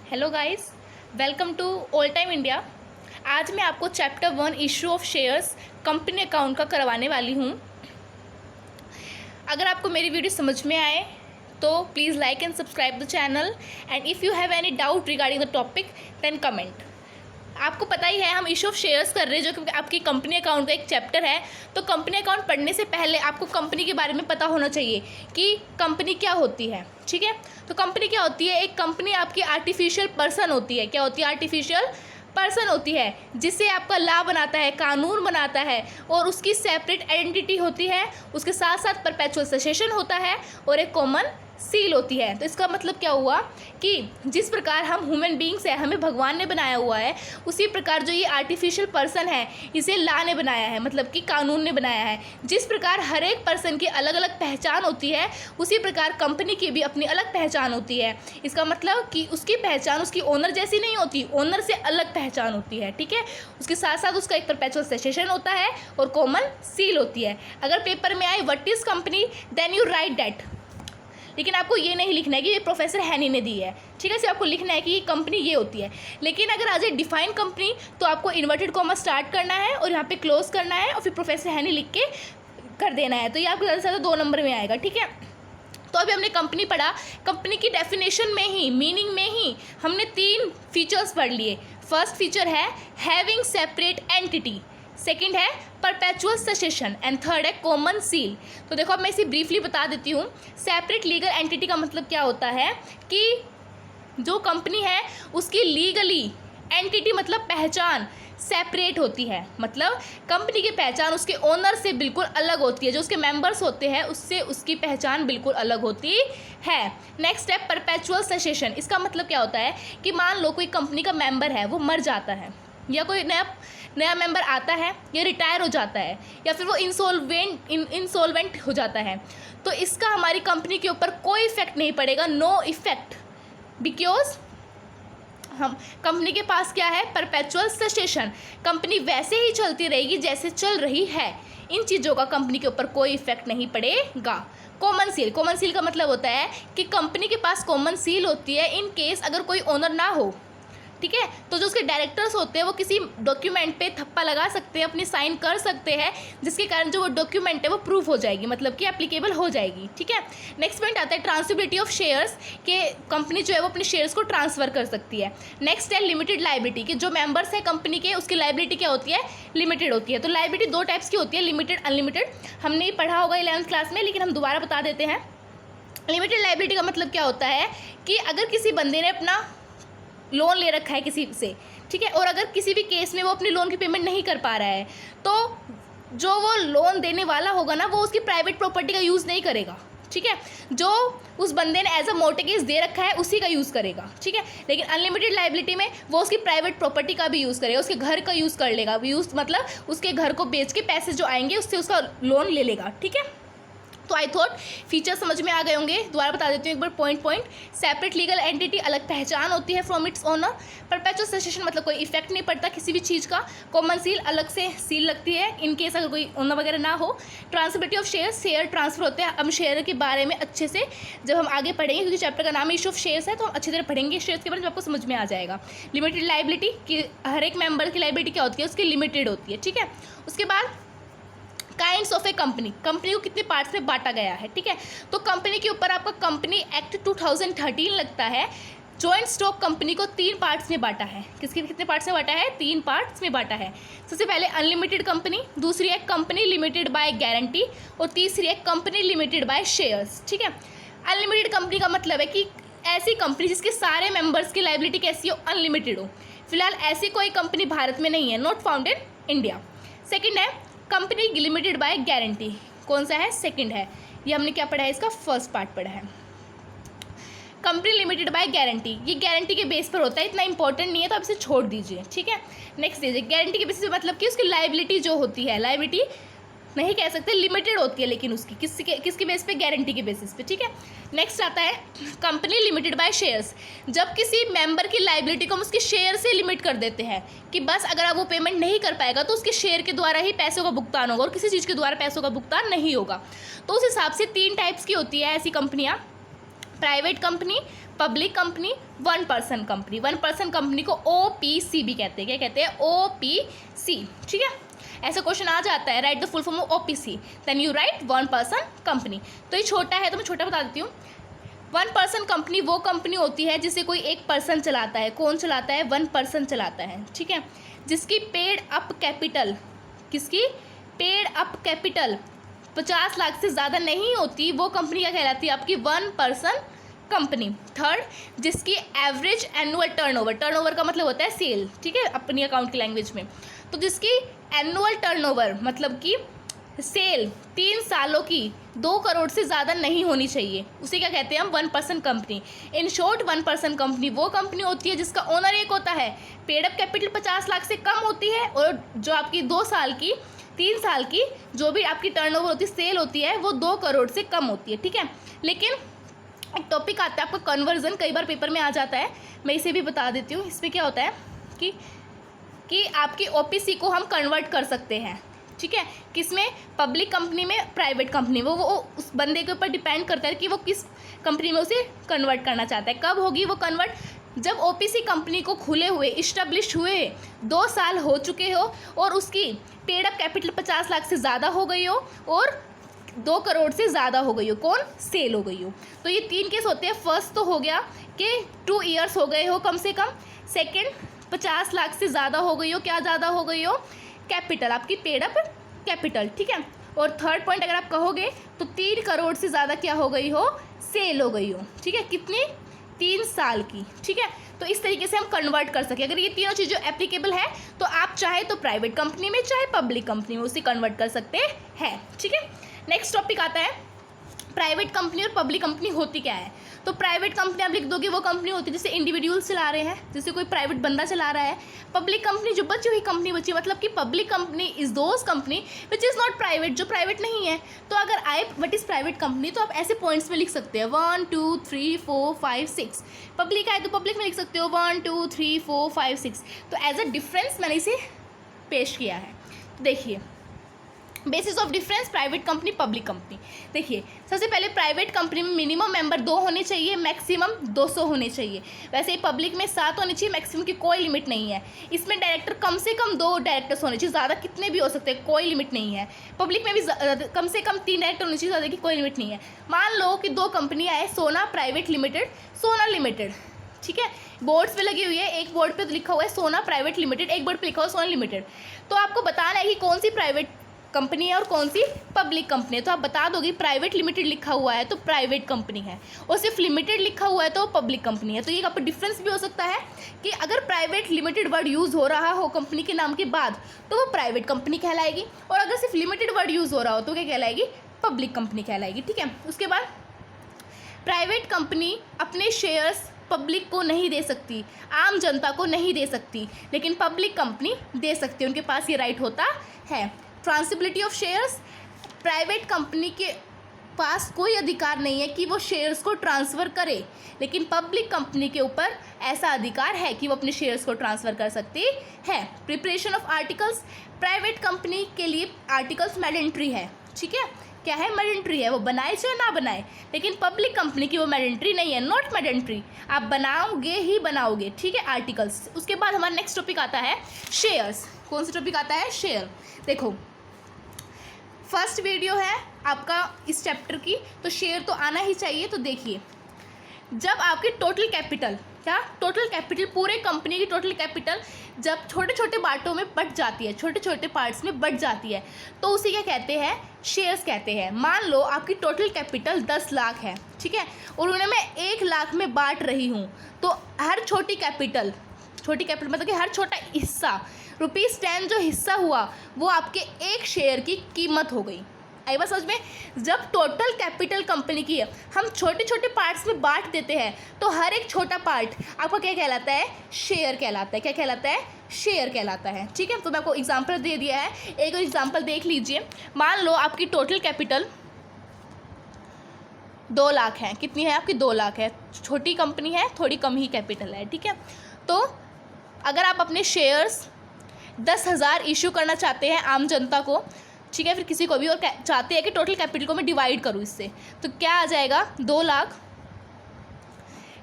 Hello guys, welcome to all time India. आज मैं आपको chapter 1 issue of shares company account का करवाने वाली हूँ। अगर आपको मेरी वीडियो समझ में आए तो please like and subscribe the channel and if you have any doubt regarding the topic then comment. आपको पता ही है हम इशू ऑफ शेयर्स कर रहे हैं, जो कि आपकी कंपनी अकाउंट का एक चैप्टर है। तो कंपनी अकाउंट पढ़ने से पहले आपको कंपनी के बारे में पता होना चाहिए कि कंपनी क्या होती है। ठीक है, तो कंपनी क्या होती है? एक कंपनी आपकी आर्टिफिशियल पर्सन होती है। क्या होती है? आर्टिफिशियल पर्सन होती है, जिससे आपका लॉ बनाता है, कानून बनाता है और उसकी सेपरेट आइडेंटिटी होती है। उसके साथ साथ परपेचुअल ससेशन होता है और एक कॉमन सील होती है। तो इसका मतलब क्या हुआ कि जिस प्रकार हम ह्यूमन बींग्स है, हमें भगवान ने बनाया हुआ है, उसी प्रकार जो ये आर्टिफिशियल पर्सन है इसे लॉ ने बनाया है, मतलब कि कानून ने बनाया है। जिस प्रकार हर एक पर्सन की अलग अलग पहचान होती है, उसी प्रकार कंपनी की भी अपनी अलग पहचान होती है। इसका मतलब कि उसकी पहचान उसकी ओनर जैसी नहीं होती, ओनर से अलग पहचान होती है। ठीक है, उसके साथ साथ उसका एक परपेचुअल ससेशन होता है और कॉमन सील होती है। अगर पेपर में आए what is company, then you write that. लेकिन आपको ये नहीं लिखना है कि ये प्रोफेसर हैनी ने दी है। ठीक है, सिर्फ आपको लिखना है कि ये कंपनी ये होती है। लेकिन अगर आज ए डिफाइन कंपनी, तो आपको इन्वर्टेड कॉमा स्टार्ट करना है और यहाँ पे क्लोज करना है और फिर प्रोफेसर हैनी लिख के कर देना है। तो ये आपको ज़्यादा से ज़्यादा 2 नंबर में आएगा। ठीक है, तो अभी हमने कंपनी पढ़ा। कंपनी की डेफिनेशन में ही, मीनिंग में ही हमने 3 फीचर्स पढ़ लिए। फर्स्ट फीचर है हैविंग सेपरेट एंटिटी, सेकंड है परपेचुअल ससेशन एंड थर्ड है कॉमन सील। तो देखो अब मैं इसे ब्रीफली बता देती हूँ। सेपरेट लीगल एंटिटी का मतलब क्या होता है कि जो कंपनी है उसकी लीगली एंटिटी मतलब पहचान सेपरेट होती है। मतलब कंपनी की पहचान उसके ओनर से बिल्कुल अलग होती है। जो उसके मेंबर्स होते हैं उससे उसकी पहचान बिल्कुल अलग होती है। Next step perpetual succession. इसका मतलब क्या होता है कि मान लो कोई कंपनी का मेंबर है, वो मर जाता है, या कोई नया मेंबर आता है, या रिटायर हो जाता है, या फिर वो इंसॉल्वेंट हो जाता है, तो इसका हमारी कंपनी के ऊपर कोई इफेक्ट नहीं पड़ेगा। नो इफेक्ट, बिकॉज हम कंपनी के पास क्या है? Perpetual secession. कंपनी वैसे ही चलती रहेगी जैसे चल रही है। इन चीज़ों का कंपनी के ऊपर कोई इफेक्ट नहीं पड़ेगा। Common seal. कॉमन सील का मतलब होता है कि कंपनी के पास कॉमन सील होती है इन केस अगर कोई ओनर ना हो। ठीक है, तो जो उसके डायरेक्टर्स होते हैं वो किसी डॉक्यूमेंट पे थप्पा लगा सकते हैं, अपनी साइन कर सकते हैं, जिसके कारण जो वो डॉक्यूमेंट है वो प्रूफ हो जाएगी, मतलब कि एप्लीकेबल हो जाएगी। ठीक है, नेक्स्ट पॉइंट आता है ट्रांसफरेबिलिटी ऑफ शेयर्स, के कंपनी जो है वो अपने शेयर्स को ट्रांसफर कर सकती है। नेक्स्ट है लिमिटेड लाइबिलिटी, कि जो मेंबर्स है कंपनी के उसकी लाइबिलिटी क्या होती है? लिमिटेड होती है। तो लाइबिलिटी 2 टाइप्स की होती है, लिमिटेड अनलिमिटेड। हमने पढ़ा होगा 11th क्लास में, लेकिन हम दोबारा बता देते हैं। लिमिटेड लाइबिलिटी का मतलब क्या होता है कि अगर किसी बंदे ने अपना लोन ले रखा है किसी से, ठीक है, और अगर किसी भी केस में वो अपने लोन की पेमेंट नहीं कर पा रहा है, तो जो वो लोन देने वाला होगा ना, वो उसकी प्राइवेट प्रॉपर्टी का यूज़ नहीं करेगा। ठीक है, जो उस बंदे ने एज अ मोर्टगेज दे रखा है उसी का यूज़ करेगा। ठीक है, लेकिन अनलिमिटेड लाइबिलिटी में वो उसकी प्राइवेट प्रॉपर्टी का भी यूज़ करेगा, उसके घर का यूज़ कर लेगा। यूज़ मतलब उसके घर को बेच के पैसे जो आएंगे उससे उसका लोन ले लेगा। ठीक है, तो आई थॉट फीचर समझ में आ गए होंगे। दोबारा बता देती हूँ एक बार पॉइंट। सेपरेट लीगल एंटिटी, अलग पहचान होती है from its owner. Perpetual secession मतलब कोई इफेक्ट नहीं पड़ता किसी भी चीज़ का। कॉमन सील, अलग से सील लगती है इन केस अगर कोई ओनर वगैरह ना हो। Transferability of share, share transfer होते हैं। हम शेयर के बारे में अच्छे से जब हम आगे पढ़ेंगे, क्योंकि चैप्टर का नाम इशू ऑफ शेयर्स है, तो हम अच्छी तरह पढ़ेंगे शेयर्स के बारे में, आपको समझ में आ जाएगा। लिमिटेड लाइबिलिटी कि हर एक मेंबर की लाइबिलिटी क्या होती है? उसकी लिमिटेड होती है। ठीक है, उसके बाद kinds of A company, company को कितने पार्ट्स में बांटा गया है। ठीक है, तो कंपनी के ऊपर आपका कंपनी एक्ट 2013 लगता है। जॉइंट स्टॉक कंपनी को 3 पार्ट्स में बांटा है। कितने पार्ट्स में बांटा है? 3 पार्ट्स में बांटा है। सबसे पहले अनलिमिटेड कंपनी, दूसरी है कंपनी लिमिटेड बाय गारंटी और तीसरी है कंपनी लिमिटेड बाय शेयर्स। ठीक है, अनलिमिटेड कंपनी का मतलब है कि ऐसी कंपनी जिसके सारे मेंबर्स की लाइबिलिटी कैसी हो? अनलिमिटेड हो। फिलहाल ऐसी कोई कंपनी भारत में नहीं है, not found in India. Second है कंपनी लिमिटेड बाय गारंटी। कौन सा है? सेकंड है। ये हमने क्या पढ़ा है? इसका फर्स्ट पार्ट पढ़ा है। कंपनी लिमिटेड बाय गारंटी, ये गारंटी के बेस पर होता है, इतना इंपॉर्टेंट नहीं है तो आप इसे छोड़ दीजिए। ठीक है, नेक्स्ट दीजिए गारंटी के बेसिस पे, मतलब कि उसकी लाइबिलिटी जो होती है, लाइबिलिटी नहीं कह सकते, लिमिटेड होती है, लेकिन उसकी किसके बेस पे? गारंटी के बेसिस पे। ठीक है, नेक्स्ट आता है कंपनी लिमिटेड बाय शेयर्स। जब किसी मेंबर की लाइबिलिटी को हम उसके शेयर से लिमिट कर देते हैं कि बस अगर आप वो पेमेंट नहीं कर पाएगा तो उसके शेयर के द्वारा ही पैसों का भुगतान होगा और किसी चीज़ के द्वारा पैसों का भुगतान नहीं होगा। तो उस हिसाब से 3 टाइप्स की होती है ऐसी कंपनियाँ। Private company, public company, one person company. One person company को OPC भी कहते हैं। क्या कहते हैं? OPC। ठीक है, ऐसा क्वेश्चन आ जाता है, write the full form of OPC, then you write one person company. तो ये छोटा है तो मैं छोटा बता देती हूँ। वन पर्सन कंपनी वो कंपनी होती है जिसे कोई एक पर्सन चलाता है। कौन चलाता है? वन पर्सन चलाता है। ठीक है, जिसकी पेड अप कैपिटल, किसकी पेड अप कैपिटल 50 लाख से ज़्यादा नहीं होती, वो कंपनी क्या कहलाती है? आपकी वन पर्सन कंपनी। थर्ड, जिसकी एवरेज एनुअल टर्नओवर, टर्नओवर का मतलब होता है सेल, ठीक है, अपनी अकाउंट की लैंग्वेज में। तो जिसकी एनुअल टर्नओवर मतलब कि सेल 3 सालों की 2 करोड़ से ज़्यादा नहीं होनी चाहिए, उसे क्या कहते हैं हम? One person company. In short, one person company वो कंपनी होती है जिसका ओनर एक होता है, पेड अप कैपिटल 50 लाख से कम होती है, और जो आपकी 2 साल की 3 साल की जो भी आपकी टर्नओवर होती है, सेल होती है, वो 2 करोड़ से कम होती है। ठीक है, लेकिन एक टॉपिक आता है आपका कन्वर्जन, कई बार पेपर में आ जाता है, मैं इसे भी बता देती हूँ। इसमें क्या होता है कि आपकी OPC को हम कन्वर्ट कर सकते हैं। ठीक है, किसमें? पब्लिक कंपनी में, प्राइवेट कंपनी। वो उस बंदे के ऊपर डिपेंड करता है कि वो किस कंपनी में उसे कन्वर्ट करना चाहता है। कब होगी वो कन्वर्ट? जब OPC कंपनी को खुले हुए, इस्टेब्लिश हुए 2 साल हो चुके हो और उसकी पेड अप कैपिटल 50 लाख से ज़्यादा हो गई हो और 2 करोड़ से ज़्यादा हो गई हो। कौन? सेल हो गई हो। तो ये 3 केस होते हैं। फर्स्ट तो हो गया कि 2 ईयर्स हो गए हो कम से कम। सेकेंड, 50 लाख से ज़्यादा हो गई हो। क्या ज़्यादा हो गई हो? कैपिटल, आपकी पेड अप कैपिटल। ठीक है, और थर्ड पॉइंट अगर आप कहोगे तो 3 करोड़ से ज़्यादा क्या हो गई हो? सेल हो गई हो। ठीक है, कितनी? 3 साल की। ठीक है, तो इस तरीके से हम कन्वर्ट कर सकें। अगर ये तीनों चीज़ें एप्लीकेबल है तो आप चाहे तो प्राइवेट कंपनी में चाहे पब्लिक कंपनी में उसे कन्वर्ट कर सकते हैं। ठीक है, नेक्स्ट टॉपिक आता है प्राइवेट कंपनी और पब्लिक कंपनी होती क्या है। तो प्राइवेट कंपनी आप लिख दोगे वो कंपनी होती है जिसे इंडिविजुअल्स चला रहे हैं, जैसे कोई प्राइवेट बंदा चला रहा है। पब्लिक कंपनी जो बची हुई कंपनी बची, मतलब कि public company is those company which is not private, जो प्राइवेट नहीं है। तो अगर आए व्हाट इज़ प्राइवेट कंपनी, तो आप ऐसे पॉइंट्स में लिख सकते हैं 1 2 3 4 5 6। पब्लिक आए तो पब्लिक में लिख सकते हो 1 2 3 4 5 6। तो एज अ डिफरेंस मैंने इसे पेश किया है। देखिए, basis of difference private company public company. देखिए, सबसे पहले प्राइवेट कंपनी में मिनिमम मेंबर 2 होने चाहिए, मैक्सिमम 200 होने चाहिए। वैसे ही पब्लिक में 7 होने चाहिए, मैक्सिमम की कोई लिमिट नहीं है। इसमें डायरेक्टर कम से कम 2 डायरेक्टर्स होने चाहिए, ज़्यादा कितने भी हो सकते हैं, कोई लिमिट नहीं है। पब्लिक में भी कम से कम 3 डायरेक्टर होने चाहिए, ज़्यादा की कोई लिमिट नहीं है। मान लो कि 2 कंपनियाँ है, सोना प्राइवेट लिमिटेड, सोना लिमिटेड। ठीक है, बोर्ड्स पे लगी हुई है, एक बोर्ड पे लिखा हुआ है सोना प्राइवेट लिमिटेड, एक बोर्ड पे लिखा हुआ है सोना लिमिटेड। तो आपको बताना है कि कौन सी प्राइवेट कंपनी है और कौन सी पब्लिक कंपनी है। तो आप बता दोगे प्राइवेट लिमिटेड लिखा हुआ है तो प्राइवेट कंपनी है, और सिर्फ लिमिटेड लिखा हुआ है तो पब्लिक कंपनी है। तो ये आपको डिफरेंस भी हो सकता है कि अगर प्राइवेट लिमिटेड वर्ड यूज़ हो रहा हो कंपनी के नाम के बाद तो वो प्राइवेट कंपनी कहलाएगी, और अगर सिर्फ लिमिटेड वर्ड यूज़ हो रहा हो तो क्या कहलाएगी? पब्लिक कंपनी कहलाएगी। ठीक है, उसके बाद प्राइवेट कंपनी अपने शेयर्स पब्लिक को नहीं दे सकती, आम जनता को नहीं दे सकती, लेकिन पब्लिक कंपनी दे सकती है, उनके पास ये राइट होता है। ट्रांसिबिलिटी ऑफ शेयर्स, प्राइवेट कंपनी के पास कोई अधिकार नहीं है कि वो शेयर्स को ट्रांसफ़र करे, लेकिन पब्लिक कंपनी के ऊपर ऐसा अधिकार है कि वो अपने शेयर्स को ट्रांसफ़र कर सकती है। Preparation of articles, private company के लिए आर्टिकल्स मैंडेटरी है। ठीक है, क्या है? मैंडेटरी है, वो बनाए चाहे ना बनाए। लेकिन पब्लिक कंपनी की वो मैंडेटरी नहीं है, नॉट मैंडेटरी, आप बनाओगे ही बनाओगे। ठीक है, आर्टिकल्स। उसके बाद हमारा नेक्स्ट टॉपिक आता है शेयर्स। कौन सा टॉपिक आता है? शेयर। देखो, फर्स्ट वीडियो है आपका इस चैप्टर की, तो शेयर तो आना ही चाहिए। तो देखिए, जब आपकी टोटल कैपिटल, क्या टोटल कैपिटल, पूरे कंपनी की टोटल कैपिटल जब छोटे छोटे बांटों में बट जाती है, छोटे छोटे पार्ट्स में बट जाती है, तो उसे क्या कहते हैं? शेयर्स कहते हैं। मान लो आपकी टोटल कैपिटल 10 लाख है, ठीक है, और उन्हें मैं 1 लाख में बांट रही हूँ, तो हर छोटी कैपिटल मतलब कि हर छोटा हिस्सा ₹10 जो हिस्सा हुआ वो आपके 1 शेयर की कीमत हो गई। आई बात समझ में? जब टोटल कैपिटल कंपनी की है, हम छोटे छोटे पार्ट्स में बांट देते हैं, तो हर एक छोटा पार्ट आपका क्या कहलाता है? शेयर कहलाता है। क्या कहलाता है? शेयर कहलाता है। ठीक है, तो मैं आपको एग्जांपल दे दिया है, एक एग्जांपल देख लीजिए। मान लो आपकी टोटल कैपिटल 2 लाख है। कितनी है आपकी? 2 लाख है। छोटी कंपनी है, थोड़ी कम ही कैपिटल है। ठीक है, तो अगर आप अपने शेयर्स 10,000 इशू करना चाहते हैं आम जनता को, ठीक है, फिर किसी को भी, और चाहते हैं कि टोटल कैपिटल को मैं डिवाइड करूँ इससे, तो क्या आ जाएगा? 2 लाख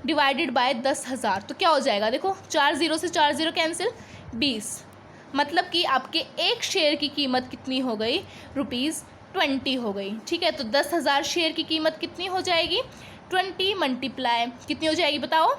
डिवाइडेड बाय 10,000, तो क्या हो जाएगा? देखो 4 0 से 4 0 कैंसिल, 20। मतलब कि आपके एक शेयर की कीमत कितनी हो गई? ₹20 हो गई। ठीक है, तो 10,000 शेयर की कीमत कितनी हो जाएगी? 20 मल्टीप्लाई कितनी हो जाएगी बताओ?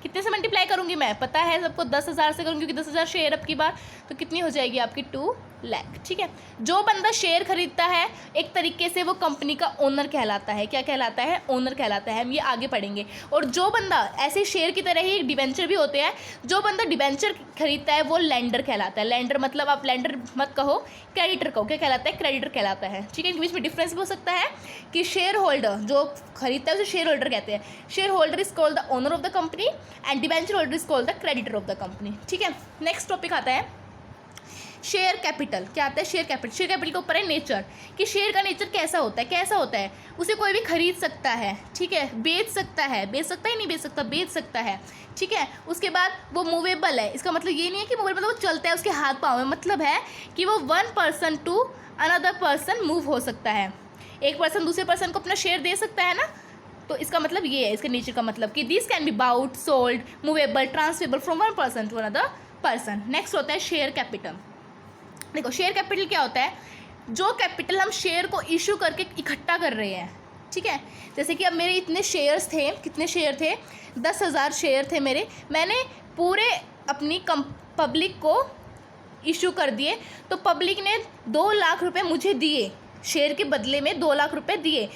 कितने से मल्टीप्लाई करूँगी मैं? पता है सबको, 10,000 से करूँगी क्योंकि 10,000 शेयर अब की बार, तो कितनी हो जाएगी आपकी? 2 लाख। ठीक है, जो बंदा शेयर खरीदता है एक तरीके से वो कंपनी का ओनर कहलाता है। क्या कहलाता है? ओनर कहलाता है। हम ये आगे पढ़ेंगे। और जो बंदा ऐसे शेयर की तरह ही डिबेंचर भी होते हैं, जो बंदा डिबेंचर खरीदता है वो लेंडर कहलाता है। लेंडर मतलब आप लेंडर मत कहो, क्रेडिटर कहो। क्या कहलाता है? क्रेडिटर कहलाता है। ठीक है, इनके बीच में डिफरेंस भी हो सकता है कि शेयर होल्डर जो खरीदता है उसे शेयर होल्डर कहते हैं। Share holder is called the owner of the company and debenture holder is called the creditor of the company. ठीक है, नेक्स्ट टॉपिक आता है शेयर कैपिटल। क्या आता है? Share capital. शेयर कैपिटल के ऊपर है नेचर, कि शेयर का नेचर कैसा होता है? कैसा होता है? उसे कोई भी खरीद सकता है, ठीक है, बेच सकता है ही नहीं बेच सकता, बेच सकता है। ठीक है, उसके बाद वो मूवेबल है। इसका मतलब ये नहीं है कि मूवेबल मतलब वो चलता है उसके हाथ पाँव में, मतलब है कि वो one person to another person move हो सकता है। एक पर्सन दूसरे पर्सन को अपना शेयर दे सकता है ना, तो इसका मतलब ये है, इसके नेचर का मतलब कि this can be bought, sold, movable, transferable from one person to another person. Next होता है शेयर कैपिटल। देखो शेयर कैपिटल क्या होता है? जो कैपिटल हम शेयर को इशू करके इकट्ठा कर रहे हैं। ठीक है, जैसे कि अब मेरे इतने शेयर्स थे, कितने शेयर थे? 10,000 शेयर थे मेरे, मैंने पूरे अपनी पब्लिक को इशू कर दिए, तो पब्लिक ने 2 लाख रुपए मुझे दिए, शेयर के बदले में 2 लाख रुपए दिए।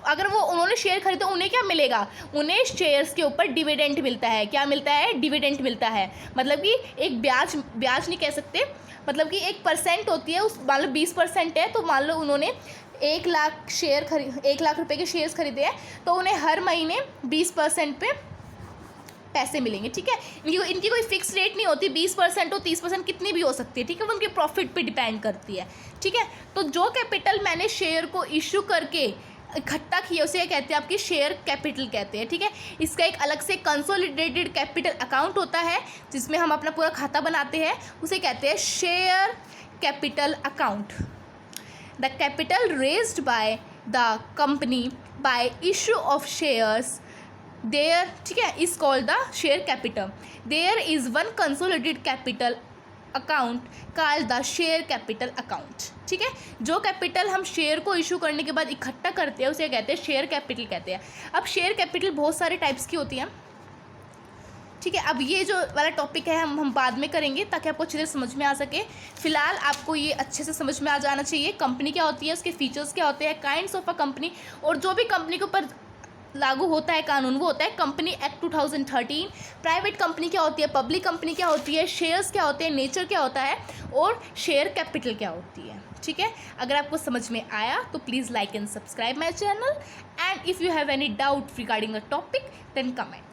अगर वो उन्होंने शेयर खरीदे तो उन्हें क्या मिलेगा? उन्हें शेयर्स के ऊपर डिविडेंड मिलता है। क्या मिलता है? डिविडेंड मिलता है। मतलब कि एक ब्याज नहीं कह सकते, मतलब कि 1% होती है उस, मान लो 20% है, तो मान लो उन्होंने 1 लाख रुपए के शेयर्स खरीदे हैं, तो उन्हें हर महीने 20% पे पैसे मिलेंगे। ठीक है, इनकी कोई फिक्स रेट नहीं होती, 20% हो 30% कितनी भी हो सकती है। ठीक है, वो उनके प्रॉफिट पे डिपेंड करती है। ठीक है, तो जो कैपिटल मैंने शेयर को इशू करके इकट्ठा किया उसे कहते हैं आपकी शेयर कैपिटल कहते हैं। ठीक है, इसका एक अलग से कंसोलिडेटेड कैपिटल अकाउंट होता है जिसमें हम अपना पूरा खाता बनाते हैं, उसे कहते हैं share capital account. The capital raised by the company by issue of shares there, ठीक है, is called the share capital. There is one consolidated capital account called the share capital account. ठीक है, जो कैपिटल हम share को issue करने के बाद इकट्ठा करते हैं उसे कहते हैं शेयर कैपिटल कहते हैं। अब शेयर कैपिटल बहुत सारे टाइप्स की होती हैं। ठीक है, अब ये जो वाला टॉपिक है हम बाद में करेंगे ताकि आपको अच्छे से समझ में आ सके। फिलहाल आपको ये अच्छे से समझ में आ जाना चाहिए कंपनी क्या होती है, उसके फीचर्स क्या होते हैं, काइंड्स ऑफ अ कंपनी, और जो भी कंपनी के ऊपर लागू होता है कानून वो होता है कंपनी एक्ट 2013। प्राइवेट कंपनी क्या होती है, पब्लिक कंपनी क्या होती है, शेयर्स क्या होते हैं, नेचर क्या होता है, और शेयर कैपिटल क्या होती है। ठीक है, अगर आपको समझ में आया तो please like and subscribe my channel, and if you have any doubt regarding the topic then comment.